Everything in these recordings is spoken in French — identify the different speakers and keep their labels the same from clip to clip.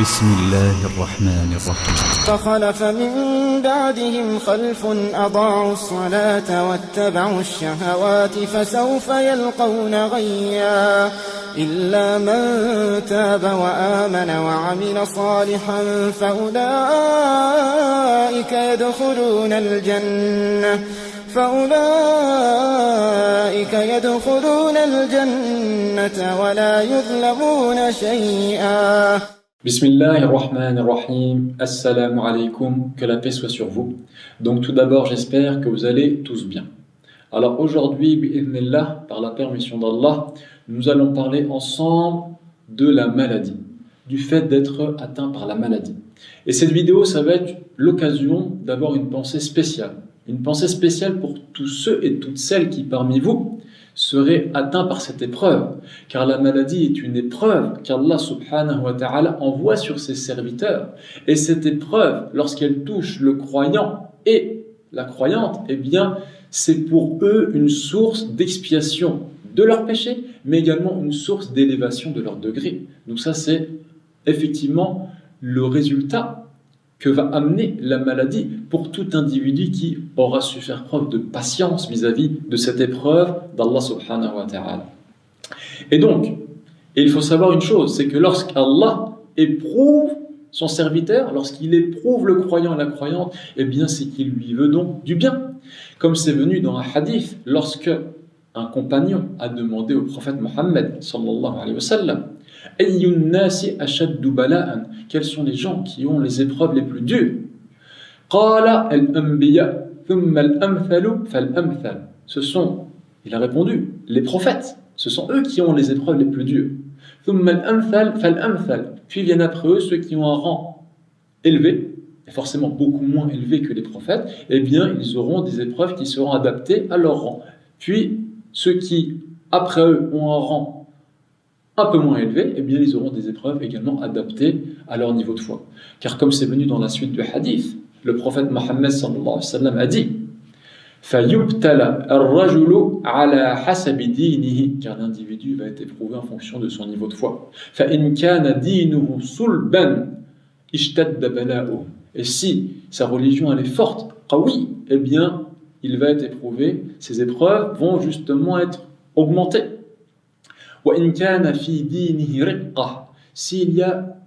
Speaker 1: بسم الله الرحمن الرحيم
Speaker 2: فخلف من بعدهم خلف أضاعوا الصلاة واتبعوا الشهوات فسوف يلقون غيا إلا من تاب وآمن وعمل صالحا فأولئك يدخلون الجنة ولا يظلمون شيئا.
Speaker 3: Bismillahirrahmanirrahim. Assalamu alaikum, que la paix soit sur vous. Donc tout d'abord, j'espère que vous allez tous bien. Alors aujourd'hui, bi'idhnillah, par la permission d'Allah, nous allons parler ensemble de la maladie, du fait d'être atteint par la maladie. Et cette vidéo, ça va être l'occasion d'avoir une pensée spéciale pour tous ceux et toutes celles qui parmi vous seraient atteints par cette épreuve, car la maladie est une épreuve qu'Allah subhanahu wa ta'ala envoie sur ses serviteurs, et cette épreuve, lorsqu'elle touche le croyant et la croyante, eh bien c'est pour eux une source d'expiation de leurs péchés, mais également une source d'élévation de leur degré. Donc ça, c'est effectivement le résultat que va amener la maladie pour tout individu qui aura su faire preuve de patience vis-à-vis de cette épreuve d'Allah subhanahu wa ta'ala. Et donc, il faut savoir une chose, c'est que lorsqu'Allah éprouve son serviteur, lorsqu'il éprouve le croyant et la croyante, eh bien c'est qu'il lui veut donc du bien. Comme c'est venu dans un hadith, lorsque un compagnon a demandé au prophète Mohammed sallallahu alayhi wa sallam, Ayyun nasi ashaddu bala'an, quels sont les gens qui ont les épreuves les plus dures? Qala al-anbiya thumma al-amthalu fal-amthal. Il a répondu, les prophètes, ce sont eux qui ont les épreuves les plus dures. Thumma al-amthal fal-amthal. Puis viennent après eux ceux qui ont un rang élevé, et forcément beaucoup moins élevé que les prophètes, eh bien ils auront des épreuves qui seront adaptées à leur rang. Puis ceux qui, après eux, ont un rang un peu moins élevé, eh bien ils auront des épreuves également adaptées à leur niveau de foi. Car comme c'est venu dans la suite du hadith, le prophète Mohammed sallallahu alayhi wa sallam a dit فَيُبْتَلَ الرَّجُلُ عَلَى حَسَبِ دِينِهِ, car l'individu va être éprouvé en fonction de son niveau de foi. فَإِنْ كَانَ دِينُهُ صُلْبًا اشْتَدَّ بَلَاؤُهُ. Et si sa religion elle est forte, qawi, eh bien il va être éprouvé, ses épreuves vont justement être augmentées. وَإِنْ كَانَ فِي دِينِهِ رِقَّةٌ, s'il y a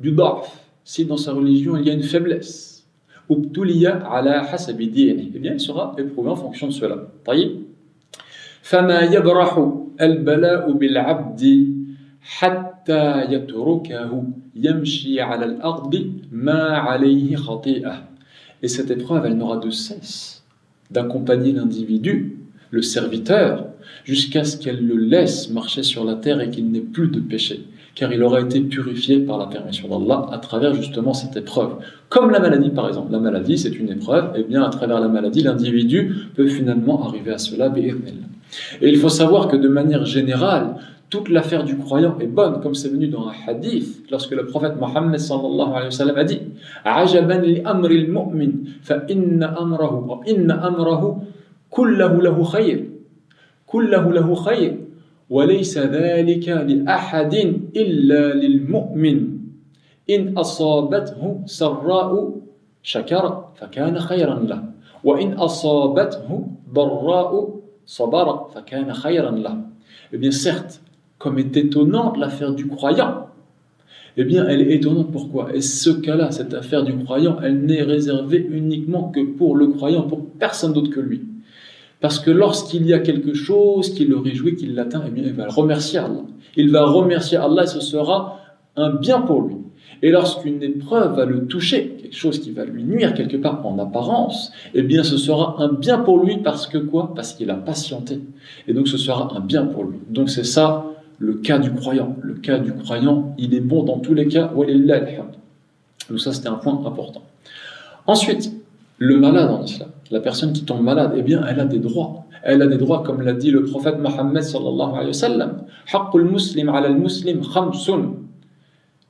Speaker 3: du da'f, si dans sa religion il y a une faiblesse, أُبْتُلِيَ عَلَى حَسَبِ دِينِهِ, eh bien il sera éprouvé en fonction de cela. طيب. فَمَا يَبْرَحُ الْبَلَاءُ بِالْعَبْدِ حَتَّى يَتْرُكَهُ يَمْشِي عَلَى الْأَرْضِ مَا عَلَيْهِ خَطِيئَةٌ. Et cette épreuve, elle n'aura de cesse d'accompagner l'individu, le serviteur, jusqu'à ce qu'elle le laisse marcher sur la terre et qu'il n'ait plus de péché, car il aura été purifié par la permission d'Allah à travers justement cette épreuve. Comme la maladie par exemple, la maladie c'est une épreuve, et bien à travers la maladie l'individu peut finalement arriver à cela, bi'idhnillah. Et il faut savoir que de manière générale, toute l'affaire du croyant est bonne, comme c'est venu dans un hadith, lorsque le prophète Mohammed sallallahu alayhi wa sallam a dit Ajaban li amri al-mu'min, fa inna amrahu kullahu lahu khayr. كله له خير وليس ذلك لأحد إلا للمؤمن إن أصابته سراء شكر فكان خيرا له وإن أصابته ضراء صبر فكان خيرا له. Eh bien certes, comme est étonnante l'affaire du croyant, eh bien elle est étonnante pourquoi? Et ce cas-là, cette affaire du croyant, elle n'est réservée uniquement que pour le croyant, pour personne d'autre que lui. Parce que lorsqu'il y a quelque chose qui le réjouit, qui l'atteint, eh bien, il va remercier Allah. Il va remercier Allah et ce sera un bien pour lui. Et lorsqu'une épreuve va le toucher, quelque chose qui va lui nuire quelque part en apparence, eh bien ce sera un bien pour lui parce que quoi? Parce qu'il a patienté. Et donc ce sera un bien pour lui. Donc c'est ça le cas du croyant. Le cas du croyant, il est bon dans tous les cas. Walillah alhamd. Donc ça c'était un point important. Ensuite, le malade en islam, la personne qui tombe malade, eh bien, elle a des droits. Elle a des droits, comme l'a dit le prophète Mohammed sallallahu alayhi wa sallam. Haqqul muslim ala al-muslim khamsun.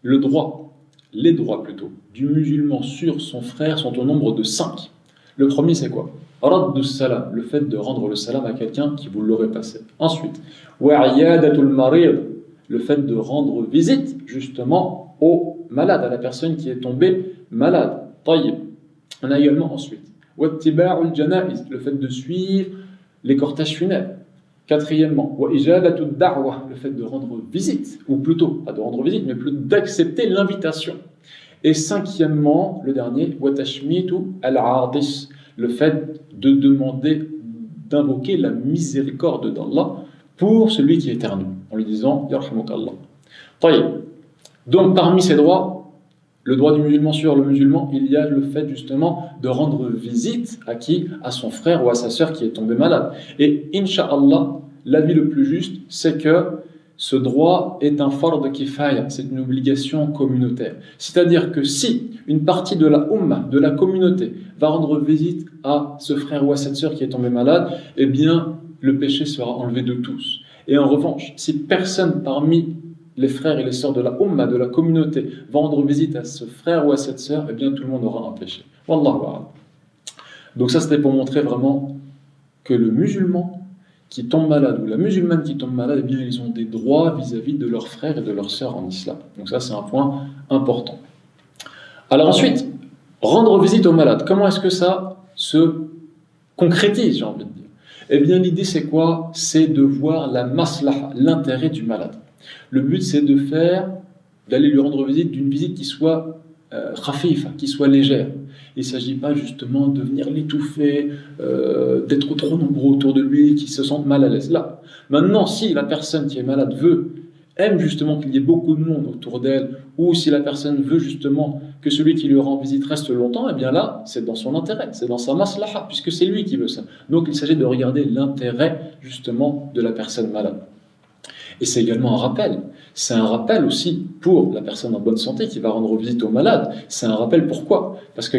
Speaker 3: Le droit, les droits plutôt, du musulman sur son frère sont au nombre de 5. Le premier, c'est quoi? Raddu salam, le fait de rendre le salam à quelqu'un qui vous l'aurait passé. Ensuite, wa'iyadatul marid, le fait de rendre visite justement au malade, à la personne qui est tombée malade. طيب. On a également ensuite واتباع الجنائز, le fait de suivre les cortèges funèbres. Quatrièmement, وإجابة الدعوة, le fait de rendre visite, ou plutôt, pas de rendre visite, mais plutôt d'accepter l'invitation. Et cinquièmement, le dernier, وتشميت العاطس, le fait de demander, d'invoquer la miséricorde d'Allah pour celui qui éternue, en lui disant Yarhamukallah. طيب. Donc parmi ces droits, le droit du musulman sur le musulman, il y a le fait justement de rendre visite à qui? À son frère ou à sa sœur qui est tombé malade. Et Inch'Allah, l'avis le plus juste, c'est que ce droit est un fard kifaya, c'est une obligation communautaire. C'est-à-dire que si une partie de la ummah, de la communauté, va rendre visite à ce frère ou à cette sœur qui est tombé malade, eh bien le péché sera enlevé de tous. Et en revanche, si personne parmi les frères et les sœurs de la ummah, de la communauté, va rendre visite à ce frère ou à cette sœur, eh bien tout le monde aura un péché. Wallahu a'lam. Donc ça c'était pour montrer vraiment que le musulman qui tombe malade ou la musulmane qui tombe malade, eh bien ils ont des droits vis-à-vis de leurs frères et de leurs sœurs en islam. Donc ça c'est un point important. Alors ensuite, rendre visite aux malades, comment est-ce que ça se concrétise, j'ai envie de dire? Eh bien l'idée c'est quoi? C'est de voir la maslaha, l'intérêt du malade. Le but, c'est d'aller lui rendre visite d'une visite qui soit khafifa, qui soit légère. Il ne s'agit pas justement de venir l'étouffer, d'être trop nombreux autour de lui, qui se sentent mal à l'aise. Là, maintenant, si la personne qui est malade aime justement qu'il y ait beaucoup de monde autour d'elle, ou si la personne veut justement que celui qui lui rend visite reste longtemps, eh bien là, c'est dans son intérêt, c'est dans sa maslaha, puisque c'est lui qui veut ça. Donc il s'agit de regarder l'intérêt justement de la personne malade. Et c'est également un rappel. C'est un rappel aussi pour la personne en bonne santé qui va rendre visite au malade. C'est un rappel pourquoi? Parce que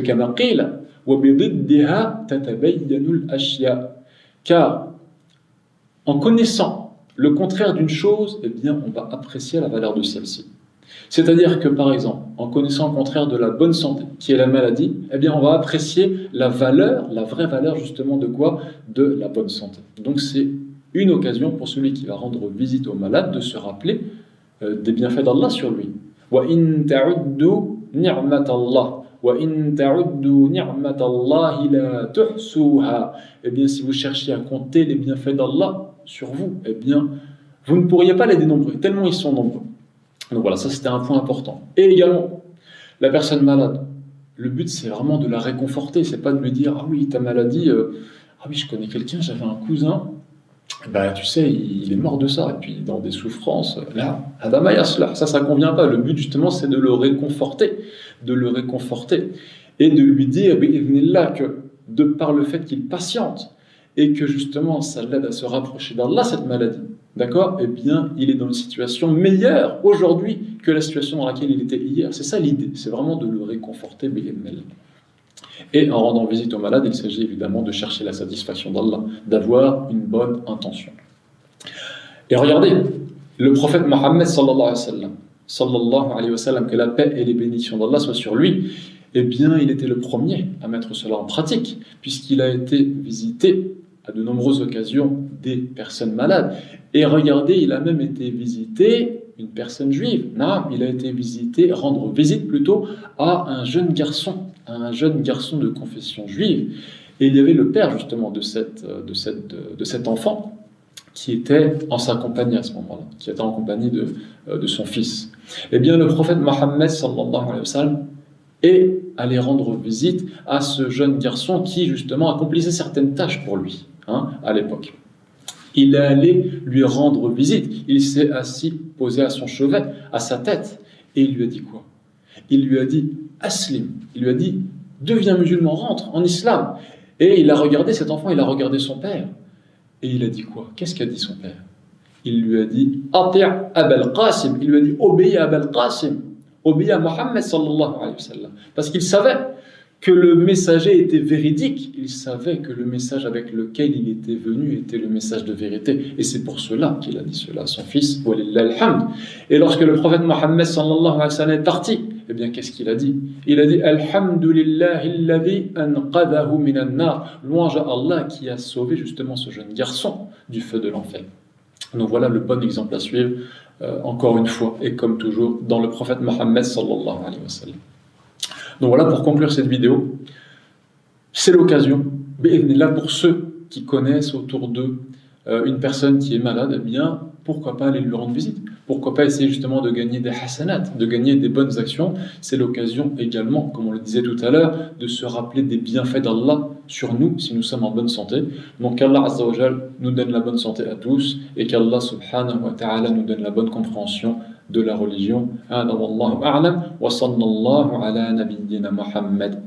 Speaker 3: car en connaissant le contraire d'une chose, eh bien on va apprécier la valeur de celle-ci. C'est-à-dire que par exemple, en connaissant le contraire de la bonne santé, qui est la maladie, eh bien on va apprécier la valeur, la vraie valeur justement de quoi? De la bonne santé. Donc c'est une occasion pour celui qui va rendre visite au malade de se rappeler des bienfaits d'Allah sur lui. وَإِن تَعُدُّوا نِعْمَةَ اللَّهِ وَإِن تَعُدُّوا نِعْمَةَ اللَّهِ لَا تُحْصُوهَا. Eh bien, si vous cherchiez à compter les bienfaits d'Allah sur vous, eh bien, vous ne pourriez pas les dénombrer, tellement ils sont nombreux. Donc voilà, ça c'était un point important. Et également, la personne malade, le but c'est vraiment de la réconforter, c'est pas de lui dire « Ah oui, ta maladie, ah oui, je connais quelqu'un, j'avais un cousin, ben, tu sais, il est mort de ça, et puis dans des souffrances, là, ça convient pas. Le but justement, c'est de le réconforter, et de lui dire, que de par le fait qu'il patiente, et que justement, ça l'aide à se rapprocher d'Allah, cette maladie, d'accord? Eh bien, il est dans une situation meilleure aujourd'hui que la situation dans laquelle il était hier. C'est ça l'idée, c'est vraiment de le réconforter, Et en rendant visite aux malades, il s'agit évidemment de chercher la satisfaction d'Allah, d'avoir une bonne intention. Et regardez, le prophète Mohammed sallallahu alayhi wa sallam, que la paix et les bénédictions d'Allah soient sur lui, eh bien, il était le premier à mettre cela en pratique, puisqu'il a été visité à de nombreuses occasions des personnes malades. Et regardez, il a même été visité une personne juive. Non, il a été rendre visite plutôt à un jeune garçon de confession juive. Et il y avait le père justement de cet enfant qui était en sa compagnie à ce moment-là, qui était en compagnie de son fils. Eh bien, le prophète Mohammed sallallahu alayhi wa sallam est allé rendre visite à ce jeune garçon qui justement accomplissait certaines tâches pour lui à l'époque. Il est allé lui rendre visite. Il s'est assis, posé à son chevet, à sa tête, et il lui a dit quoi? Il lui a dit Aslim. Il lui a dit deviens musulman, rentre en islam. Et il a regardé cet enfant, il a regardé son père, et il a dit quoi? Qu'est-ce qu'a dit son père? Il lui a dit Ati' Abul Qasim. Il lui a dit obéis à Abul Qasim, obéis à Mohammed sallallahu alayhi wa sallam, parce qu'il savait que le messager était véridique, il savait que le message avec lequel il était venu était le message de vérité, et c'est pour cela qu'il a dit cela à son fils, walillahil hamd. Et lorsque le prophète Mohammed sallallahu alayhi wa sallam est parti, eh bien qu'est-ce qu'il a dit? Il a dit Alhamdulillahi alladhi anqadhahu minan nar, louange à Allah qui a sauvé justement ce jeune garçon du feu de l'enfer. Donc voilà le bon exemple à suivre encore une fois, et comme toujours, dans le prophète Mohammed sallallahu alayhi wa sallam. Donc voilà, pour conclure cette vidéo, c'est l'occasion, bi'idhnillah, pour ceux qui connaissent autour d'eux une personne qui est malade, eh bien, pourquoi pas aller lui rendre visite? Pourquoi pas essayer justement de gagner des hasanat, de gagner des bonnes actions? C'est l'occasion également, comme on le disait tout à l'heure, de se rappeler des bienfaits d'Allah sur nous si nous sommes en bonne santé. Donc qu'Allah Azza wa Jal nous donne la bonne santé à tous et qu'Allah subhanahu wa ta'ala nous donne la bonne compréhension de la religion. Hada wallahu a'lam wa sallallahu ala nabiyyina Muhammad.